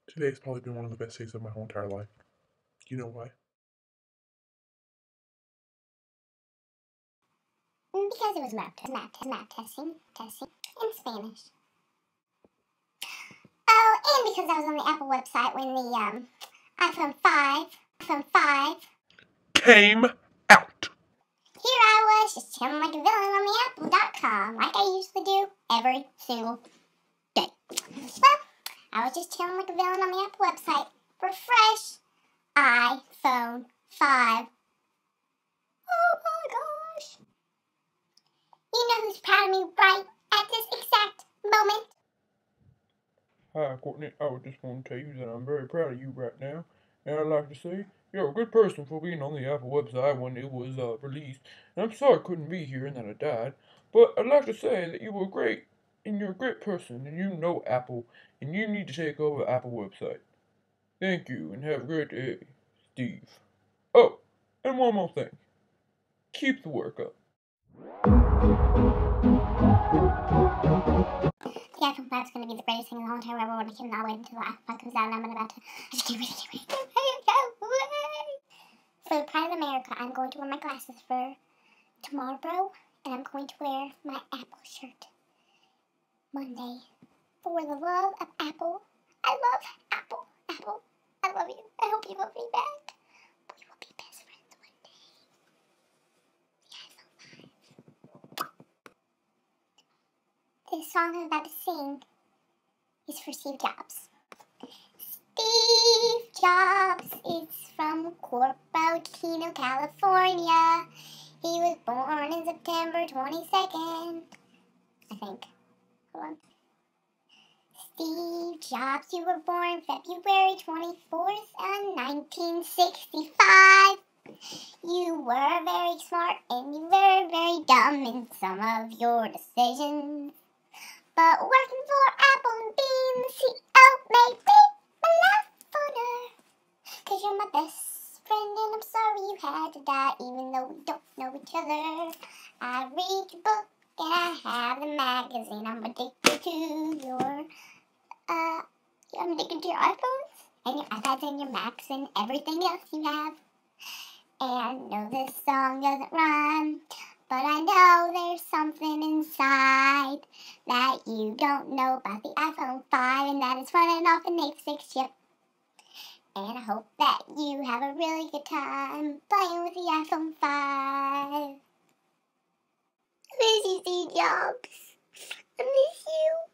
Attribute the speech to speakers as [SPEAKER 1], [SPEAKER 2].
[SPEAKER 1] Today's probably been one of the best days of my whole entire life. You know why?
[SPEAKER 2] Because it was map testing in Spanish. Oh, and because I was on the Apple website when the iPhone 5
[SPEAKER 1] came out.
[SPEAKER 2] Here I was, just chilling like a villain on the Apple.com, like I usually do every single day. Well, I was just chilling like a villain on the Apple website for fresh iPhone 5. Oh my gosh. You know who's proud of me right at this exact moment?
[SPEAKER 1] Hi, Courtney. I was just going to tell you that I'm very proud of you right now. And I'd like to say you're a good person for being on the Apple website when it was released. And I'm sorry I couldn't be here and that I died. But I'd like to say that you were great. And you're a great person. And you know Apple. And you need to take over Apple website. Thank you. And have a great day, Steve. Oh, and one more thing. Keep the work up.
[SPEAKER 2] The iPhone 5 is going to be the greatest thing in the whole entire world. I cannot wait until the iPhone 5 comes out and I'm about to... I just can't wait. For the Pride of America, I'm going to wear my glasses for tomorrow. And I'm going to wear my Apple shirt Monday. For the love of Apple. I love Apple. Apple, I love you. I hope you love me back. We will be best friends one day. The iPhone 5. This song I'm about to sing is for Steve Jobs. Steve Jobs is from Cupertino, California. He was born in September 22nd, I think. Hold on. Steve Jobs, you were born February 24th, 1965. You were very smart and you were very dumb in some of your decisions. But working for Apple and being the CEO may be my life funner. 'Cause you're my best friend and I'm sorry you had to die even though we don't know each other. I read your book and I have the magazine. I'm addicted to your, I'm addicted to your iPhones and your iPads and your Macs and everything else you have. And no, this song doesn't rhyme, but I know there's something inside that you don't know about the iPhone 5, and that it's running off an 86 chip. And I hope that you have a really good time playing with the iPhone 5. I miss you, Steve Jobs. I miss you.